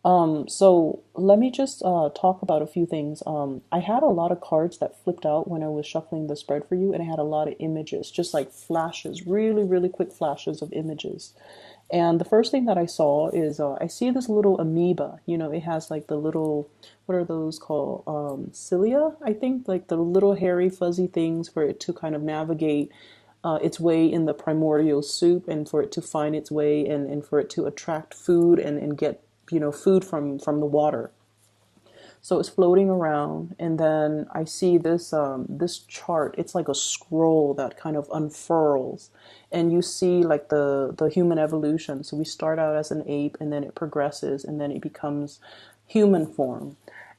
So let me just talk about a few things. I had a lot of cards that flipped out when I was shuffling the spread for you, and I had a lot of images, just like flashes, really, really quick flashes of images. And the first thing that I saw is I see this little amoeba. You know, it has like the little, what are those called? Cilia, I think, like the little hairy, fuzzy things for it to kind of navigate its way in the primordial soup, and for it to find its way, and for it to attract food and get, food from the water. So it's floating around, and then I see this chart. It's like a scroll that kind of unfurls, and you see like the human evolution. So we start out as an ape, and then it progresses, and then it becomes human form.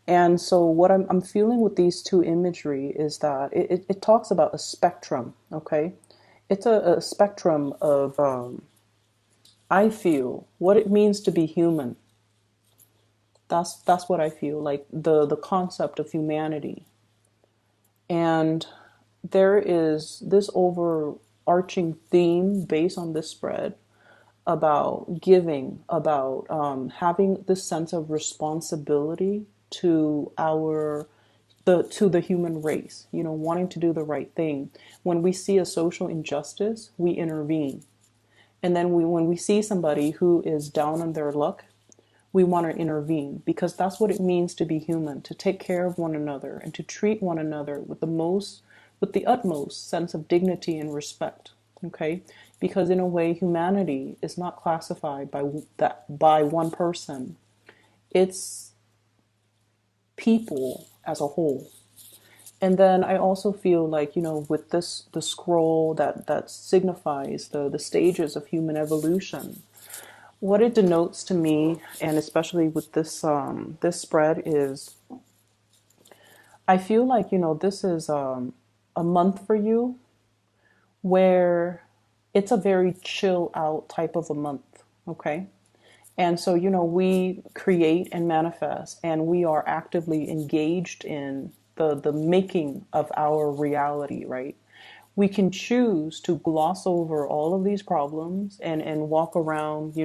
And so what I'm feeling with these two imagery is that it talks about a spectrum. Okay, it's a spectrum of I feel what it means to be human. That's what I feel like, the concept of humanity. And there is this overarching theme based on this spread about giving, about having this sense of responsibility to the human race, wanting to do the right thing. When we see a social injustice, we intervene. And then when we see somebody who is down on their luck, we want to intervene, because that's what it means to be human, to take care of one another and to treat one another with the utmost sense of dignity and respect. Okay? Because in a way, humanity is not classified by one person. It's people as a whole. And then I also feel like, with the scroll that signifies the stages of human evolution, what it denotes to me, and especially with this spread, is I feel like, this is a month for you where it's a very chill out type of a month. Okay. And so, we create and manifest, and we are actively engaged in the making of our reality, right? We can choose to gloss over all of these problems and walk around,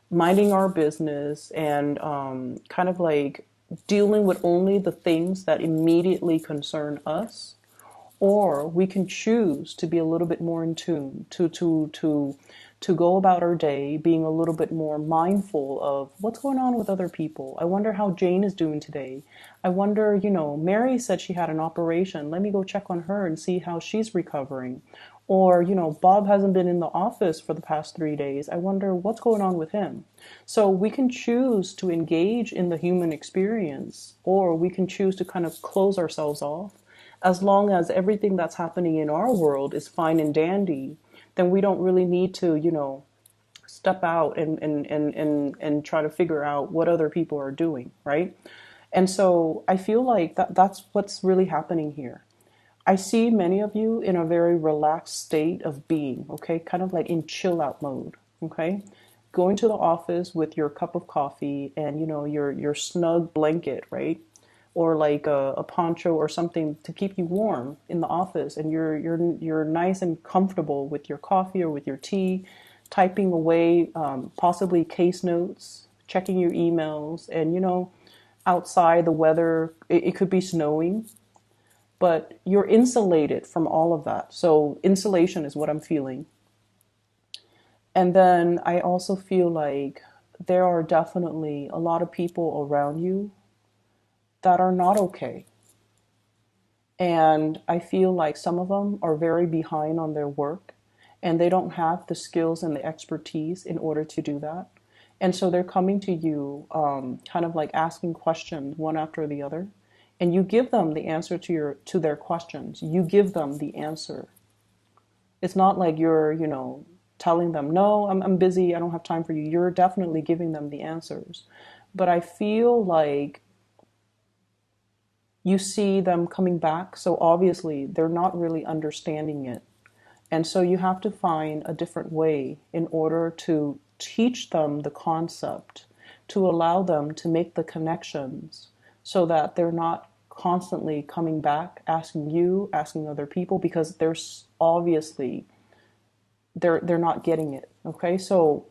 minding our business, and kind of like dealing with only the things that immediately concern us. Or we can choose to be a little bit more in tune, to go about our day being a little bit more mindful of what's going on with other people. I wonder how Jane is doing today. I wonder, Mary said she had an operation. Let me go check on her and see how she's recovering. Or, Bob hasn't been in the office for the past 3 days. I wonder what's going on with him. So we can choose to engage in the human experience, or we can choose to kind of close ourselves off. As long as everything that's happening in our world is fine and dandy, then we don't really need to, step out and try to figure out what other people are doing, right? And so I feel like that's what's really happening here. I see many of you in a very relaxed state of being, okay? Kind of like in chill out mode, okay? Going to the office with your cup of coffee and, your snug blanket, right? Or like a poncho or something to keep you warm in the office, and you're nice and comfortable with your coffee or with your tea, typing away, possibly case notes, checking your emails, and outside the weather, it could be snowing, but you're insulated from all of that. So insulation is what I'm feeling. And then I also feel like there are definitely a lot of people around you that are not okay. And I feel like some of them are very behind on their work, and they don't have the skills and the expertise in order to do that. And so they're coming to you, kind of like asking questions one after the other. And you give them the answer to their questions. You give them the answer. It's not like you're, telling them, no, I'm busy, I don't have time for you. You're definitely giving them the answers. But I feel like you see them coming back, so obviously they're not really understanding it. And so you have to find a different way in order to teach them the concept, to allow them to make the connections so that they're not constantly coming back, asking you, asking other people, because there's obviously they're not getting it. Okay? So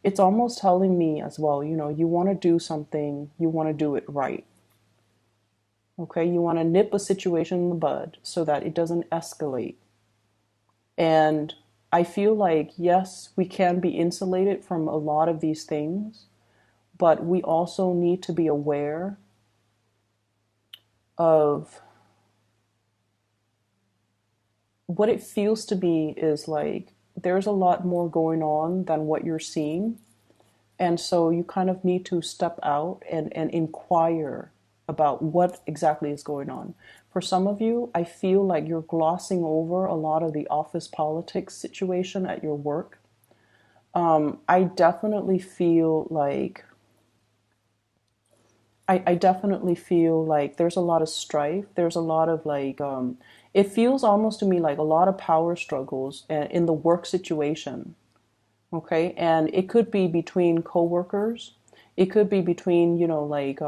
it's almost telling me as well, you want to do something, you want to do it right. Okay, you want to nip a situation in the bud so that it doesn't escalate. And I feel like, yes, we can be insulated from a lot of these things, but we also need to be aware of what it feels to be is like there's a lot more going on than what you're seeing. And so you kind of need to step out and inquire about what exactly is going on. For some of you, I feel like you're glossing over a lot of the office politics situation at your work. I definitely feel like I definitely feel like there's a lot of strife. There's a lot of like it feels almost to me like a lot of power struggles in the work situation. Okay, and it could be between coworkers. It could be between, like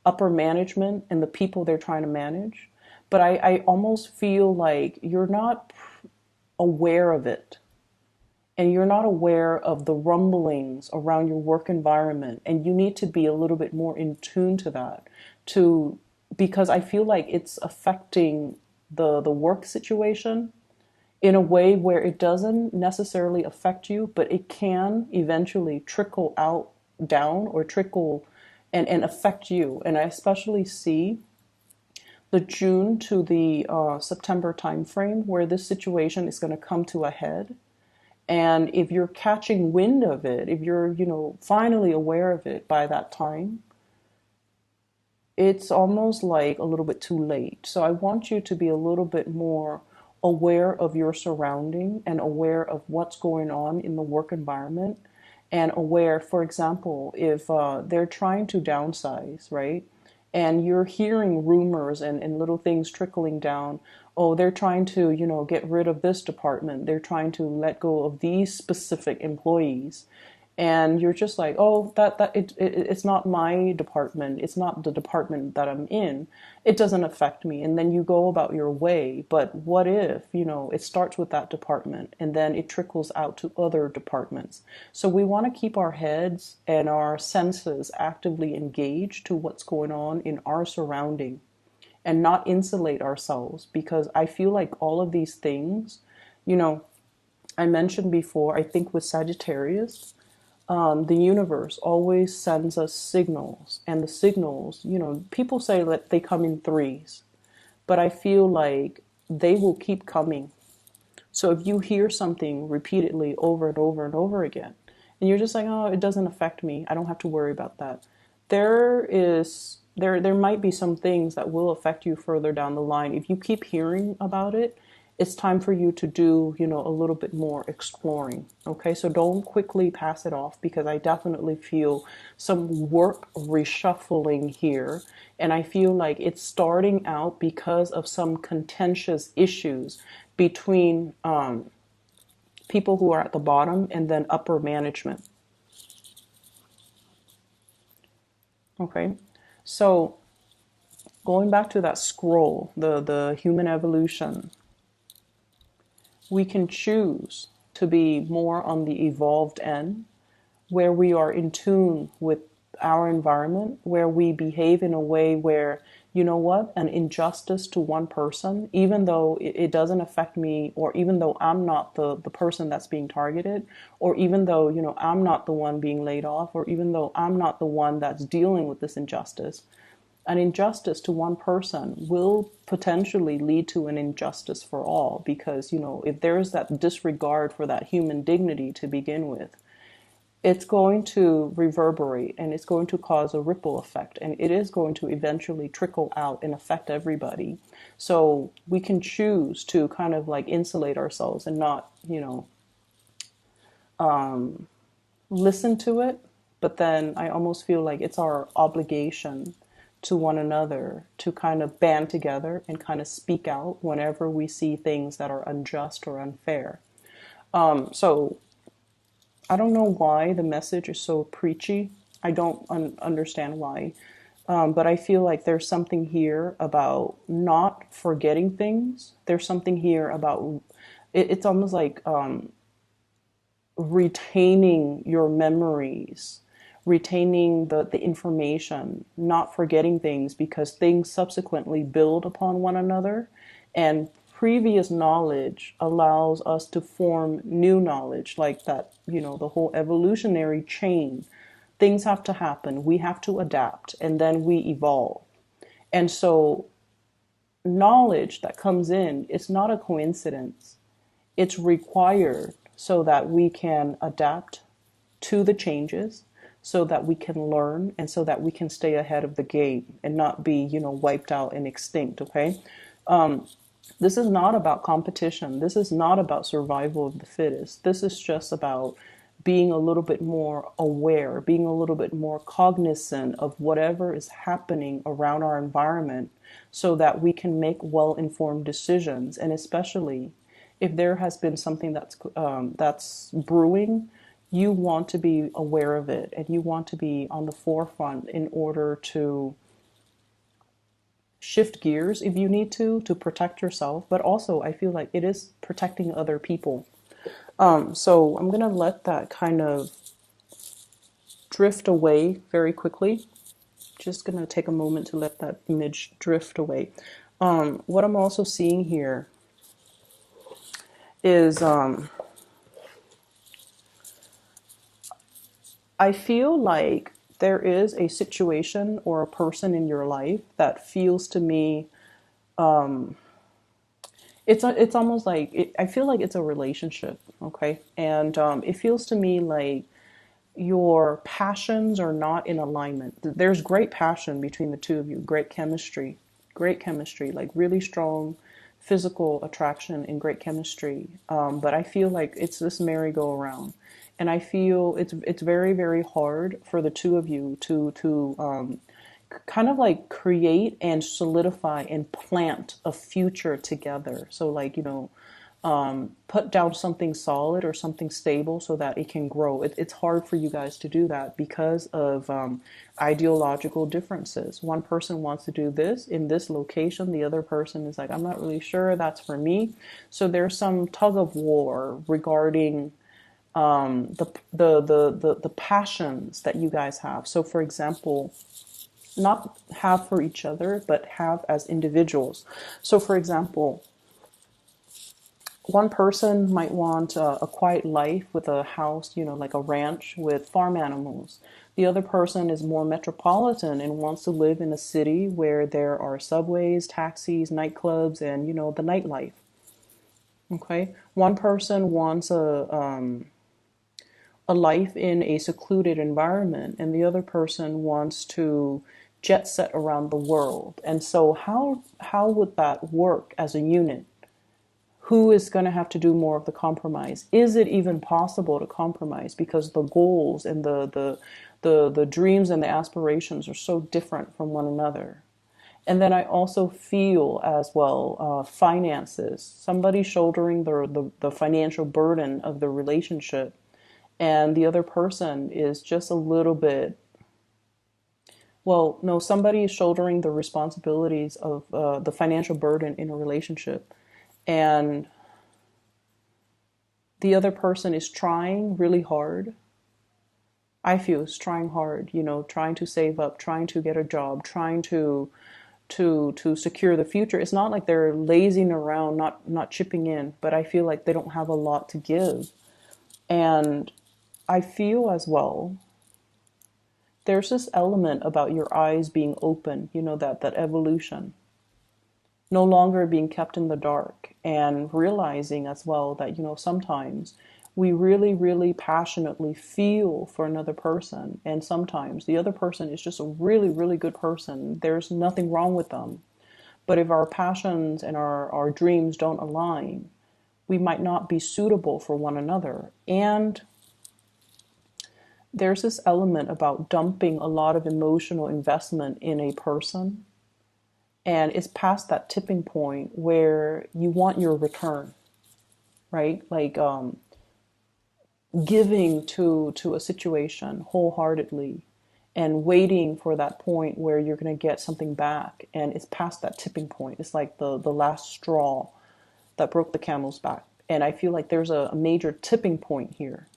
upper management and the people they're trying to manage. But I almost feel like you're not aware of it, and you're not aware of the rumblings around your work environment, and you need to be a little bit more in tune to that, to because I feel like it's affecting the work situation in a way where it doesn't necessarily affect you, but it can eventually trickle out down or trickle and affect you. And I especially see the June to the September timeframe where this situation is going to come to a head. And if you're catching wind of it, if you're, finally aware of it by that time, it's almost like a little bit too late. So I want you to be a little bit more aware of your surrounding and aware of what's going on in the work environment, and aware, for example, if they're trying to downsize, right? And you're hearing rumors and little things trickling down. Oh, they're trying to, get rid of this department. They're trying to let go of these specific employees, and you're just like, oh, it's not my department, it's not the department that I'm in, it doesn't affect me, and then you go about your way. But what if, it starts with that department and then it trickles out to other departments? So we want to keep our heads and our senses actively engaged to what's going on in our surrounding, and not insulate ourselves, because I feel like all of these things, you know I mentioned before, I think with Sagittarius, the universe always sends us signals, and the signals, people say that they come in threes, but I feel like they will keep coming. So if you hear something repeatedly over and over and over again, and you're just like, oh, it doesn't affect me, I don't have to worry about that. There might be some things that will affect you further down the line. If you keep hearing about it, it's time for you to do, a little bit more exploring. Okay, so don't quickly pass it off, because I definitely feel some work reshuffling here. And I feel like it's starting out because of some contentious issues between people who are at the bottom and then upper management. Okay, so going back to that scroll, the human evolution, we can choose to be more on the evolved end, where we are in tune with our environment, where we behave in a way where, an injustice to one person, even though it doesn't affect me, or even though I'm not the person that's being targeted, or even though, I'm not the one being laid off, or even though I'm not the one that's dealing with this injustice. An injustice to one person will potentially lead to an injustice for all, because, if there's that disregard for that human dignity to begin with, it's going to reverberate, and it's going to cause a ripple effect, and it is going to eventually trickle out and affect everybody. So we can choose to kind of like insulate ourselves and not, listen to it. But then I almost feel like it's our obligation to one another to kind of band together and kind of speak out whenever we see things that are unjust or unfair. So I don't know why the message is so preachy. I don't understand why. But I feel like there's something here about not forgetting things. There's something here about it's almost like retaining your memories, retaining the information, not forgetting things, because things subsequently build upon one another. And previous knowledge allows us to form new knowledge, like that, the whole evolutionary chain. Things have to happen, we have to adapt, and then we evolve. And so, knowledge that comes in, it's not a coincidence. It's required so that we can adapt to the changes, so that we can learn, and so that we can stay ahead of the game and not be, wiped out and extinct. Okay. This is not about competition. This is not about survival of the fittest. This is just about being a little bit more aware, being a little bit more cognizant of whatever is happening around our environment, so that we can make well-informed decisions. And especially if there has been something that's brewing, you want to be aware of it, and you want to be on the forefront in order to shift gears if you need to protect yourself. But also, I feel like it is protecting other people. So I'm going to let that kind of drift away very quickly. Just going to take a moment to let that image drift away. What I'm also seeing here is I feel like there is a situation or a person in your life that feels to me, it's almost like I feel like it's a relationship, okay? And it feels to me like your passions are not in alignment. There's great passion between the two of you, great chemistry, like really strong physical attraction and great chemistry. But I feel like it's this merry-go-round. And I feel it's very, very hard for the two of you to kind of like create and solidify and plant a future together. So like, put down something solid or something stable so that it can grow. It's hard for you guys to do that because of ideological differences. One person wants to do this in this location. The other person is like, I'm not really sure that's for me. So there's some tug of war regarding the passions that you guys have. So for example, not have for each other, but have as individuals. So for example, one person might want a quiet life with a house, like a ranch with farm animals. The other person is more metropolitan and wants to live in a city where there are subways, taxis, nightclubs, and, the nightlife. Okay. One person wants a life in a secluded environment, and the other person wants to jet set around the world. And so how would that work as a unit? Who is going to have to do more of the compromise? Is it even possible to compromise? Because the goals and the dreams and the aspirations are so different from one another. And then I also feel as well, finances. Somebody shouldering the financial burden of the relationship, and the other person is just a little bit, well, no, somebody is shouldering the responsibilities of the financial burden in a relationship, and the other person is trying really hard. I feel is trying hard, trying to save up, trying to get a job, trying to secure the future. It's not like they're lazing around, not chipping in, but I feel like they don't have a lot to give. And I feel as well, there's this element about your eyes being open, that evolution, no longer being kept in the dark, and realizing as well that, sometimes we really, really passionately feel for another person. And sometimes the other person is just a really, really good person. There's nothing wrong with them. But if our passions and our dreams don't align, we might not be suitable for one another. And there's this element about dumping a lot of emotional investment in a person. And it's past that tipping point where you want your return, right? Like giving to a situation wholeheartedly and waiting for that point where you're going to get something back. And it's past that tipping point. It's like the last straw that broke the camel's back. And I feel like there's a major tipping point here.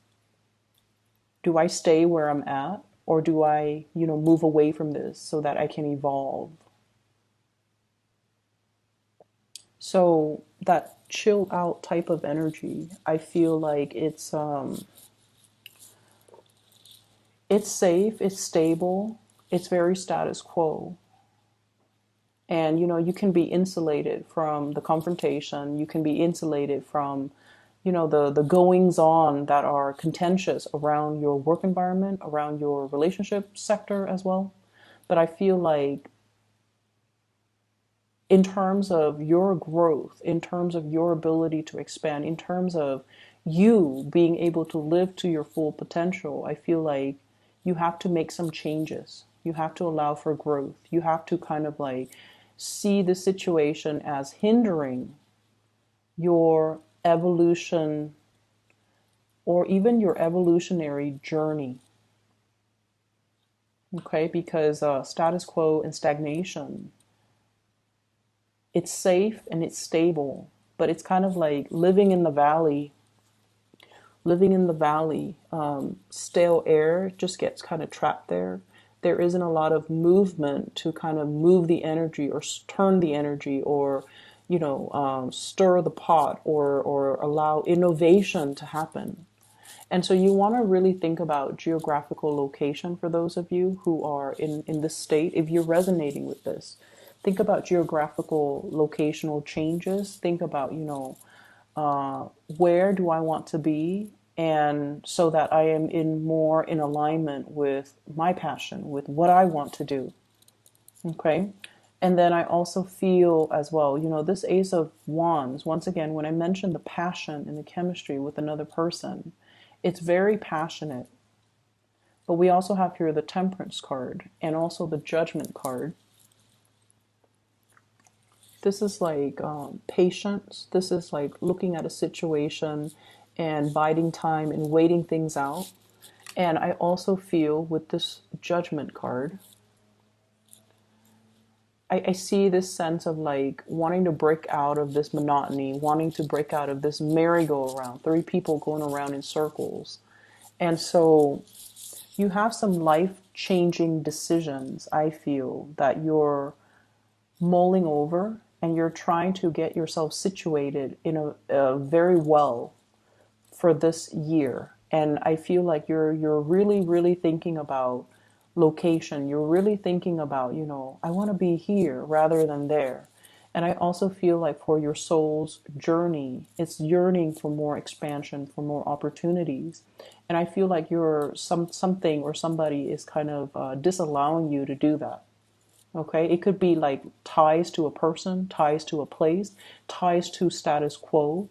Do I stay where I'm at, or do I, move away from this so that I can evolve? So that chill out type of energy, I feel like it's safe, it's stable, it's very status quo. And you can be insulated from the confrontation, you can be insulated from the goings on that are contentious around your work environment, around your relationship sector as well. But I feel like in terms of your growth, in terms of your ability to expand, in terms of you being able to live to your full potential, I feel like you have to make some changes. You have to allow for growth. You have to kind of like see the situation as hindering your evolution or even your evolutionary journey. Okay, because status quo and stagnation, it's safe and it's stable, but it's kind of like living in the valley. Living in the valley, stale air just gets kind of trapped there. There isn't a lot of movement to kind of move the energy or turn the energy or, stir the pot or allow innovation to happen. And so you want to really think about geographical location for those of you who are in this state. If you're resonating with this, think about geographical locational changes. Think about, where do I want to be? And so that I am more in alignment with my passion, with what I want to do. Okay. And then I also feel as well, this Ace of Wands, once again, when I mentioned the passion and the chemistry with another person, it's very passionate. But we also have here the Temperance card and also the Judgment card. This is like patience. This is like looking at a situation and biding time and waiting things out. And I also feel with this Judgment card, I see this sense of like wanting to break out of this monotony, wanting to break out of this merry-go-round, three people going around in circles. And so you have some life-changing decisions, I feel, that you're mulling over, and you're trying to get yourself situated in a very well for this year. And I feel like you're really, really thinking about location. You're really thinking about, I want to be here rather than there. And I also feel like for your soul's journey, it's yearning for more expansion, for more opportunities. And I feel like something or somebody is kind of disallowing you to do that. Okay, it could be like ties to a person, ties to a place, ties to status quo.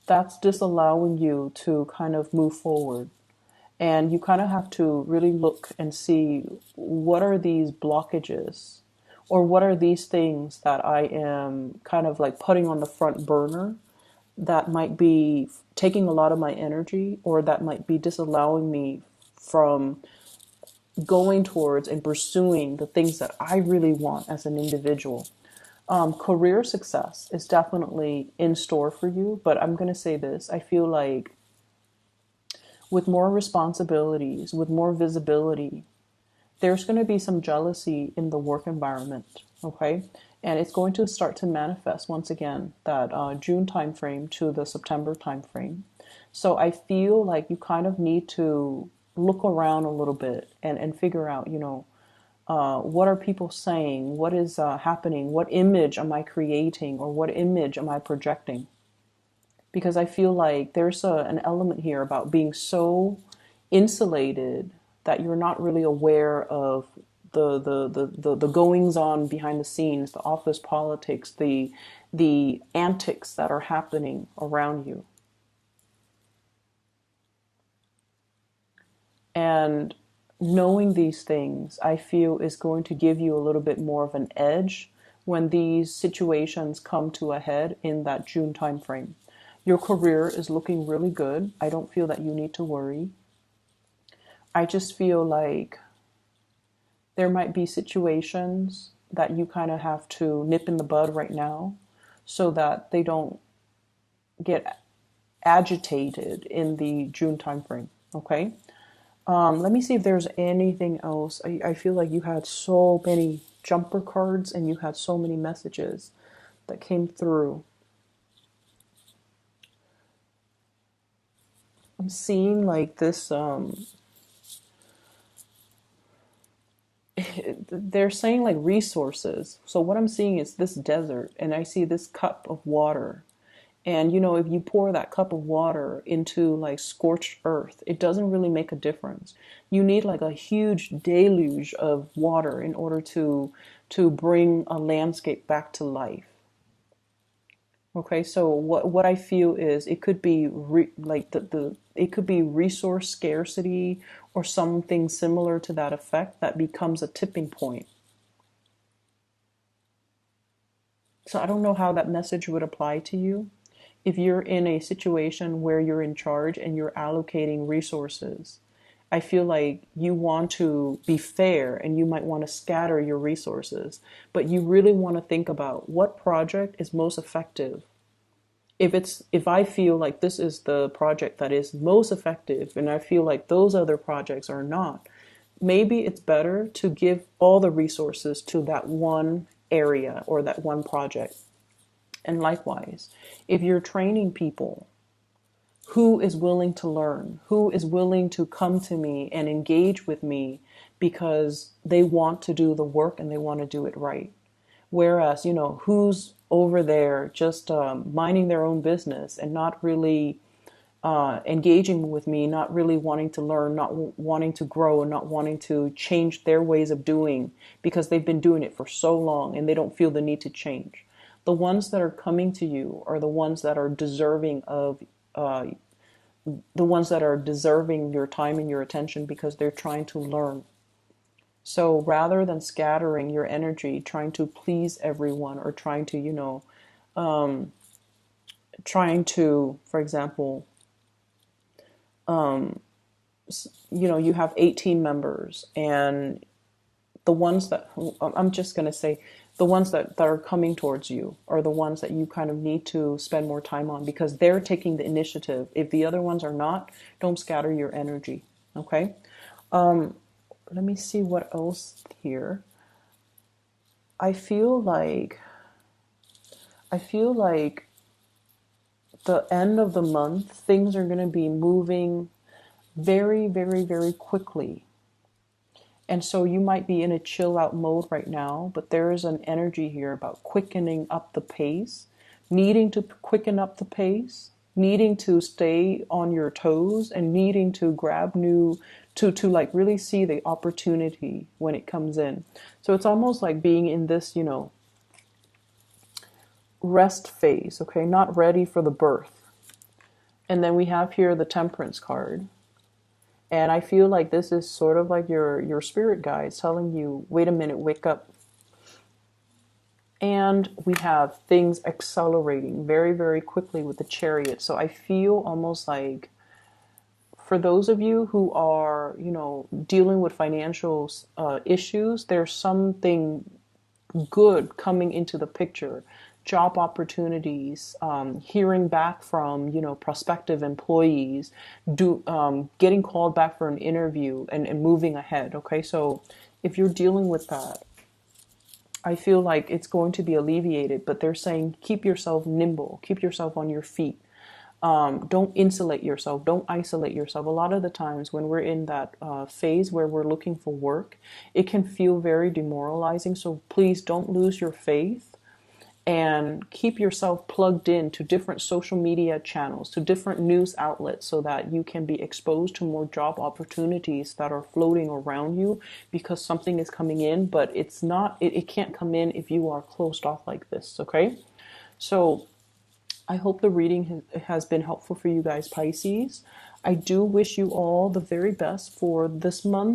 That's disallowing you to kind of move forward. And you kind of have to really look and see, what are these blockages, or what are these things that I am kind of like putting on the front burner that might be taking a lot of my energy, or that might be disallowing me from going towards and pursuing the things that I really want as an individual. Career success is definitely in store for you, but I'm going to say this. I feel like with more responsibilities, with more visibility, there's going to be some jealousy in the work environment, okay? And it's going to start to manifest once again, that June timeframe to the September timeframe. So I feel like you kind of need to look around a little bit and figure out, what are people saying? What is happening? What image am I creating, or what image am I projecting? Because I feel like there's an element here about being so insulated that you're not really aware of the goings on behind the scenes, the office politics, the antics that are happening around you. And knowing these things, I feel, is going to give you a little bit more of an edge when these situations come to a head in that June timeframe. Your career is looking really good. I don't feel that you need to worry. I just feel like there might be situations that you kind of have to nip in the bud right now so that they don't get agitated in the June timeframe. Okay? Let me see if there's anything else. I feel like you had so many jumper cards and you had so many messages that came through. I'm seeing like this, they're saying like resources. So what I'm seeing is this desert, and I see this cup of water. And if you pour that cup of water into like scorched earth, it doesn't really make a difference. You need like a huge deluge of water in order to bring a landscape back to life. Okay, so what I feel is it could be like the it could be resource scarcity or something similar to that effect that becomes a tipping point. So I don't know how that message would apply to you. If you're in a situation where you're in charge and you're allocating resources, I feel like you want to be fair and you might want to scatter your resources, but you really want to think about what project is most effective. If I feel like this is the project that is most effective and I feel like those other projects are not, maybe it's better to give all the resources to that one area or that one project. And likewise, if you're training people, who is willing to learn? Who is willing to come to me and engage with me because they want to do the work and they want to do it right? Whereas, who's over there just minding their own business and not really engaging with me, not really wanting to learn, not wanting to grow, and not wanting to change their ways of doing because they've been doing it for so long and they don't feel the need to change. The ones that are coming to you are the ones that are deserving of the ones that are deserving your time and your attention because they're trying to learn. So rather than scattering your energy, trying to please everyone or trying to, for example, you have 18 members and the ones that, I'm just going to say, the ones that are coming towards you are the ones that you kind of need to spend more time on because they're taking the initiative. If the other ones are not, don't scatter your energy. Okay. Let me see what else here. I feel like the end of the month, things are going to be moving very, very, very quickly. And so you might be in a chill out mode right now, but there is an energy here about quickening up the pace, needing to quicken up the pace, needing to stay on your toes and needing to grab new to like really see the opportunity when it comes in. So it's almost like being in this, rest phase, okay, not ready for the birth. And then we have here the Temperance card. And I feel like this is sort of like your spirit guides telling you, wait a minute, wake up. And we have things accelerating very, very quickly with the Chariot. So I feel almost like for those of you who are, dealing with financial issues, there's something good coming into the picture. Job opportunities, hearing back from prospective employees, getting called back for an interview and moving ahead. Okay, so if you're dealing with that, I feel like it's going to be alleviated. But they're saying keep yourself nimble, keep yourself on your feet. Don't insulate yourself. Don't isolate yourself. A lot of the times when we're in that phase where we're looking for work, it can feel very demoralizing. So please don't lose your faith and keep yourself plugged in to different social media channels, to different news outlets so that you can be exposed to more job opportunities that are floating around you because something is coming in, but it can't come in if you are closed off like this, okay? So I hope the reading has been helpful for you guys, Pisces. I do wish you all the very best for this month.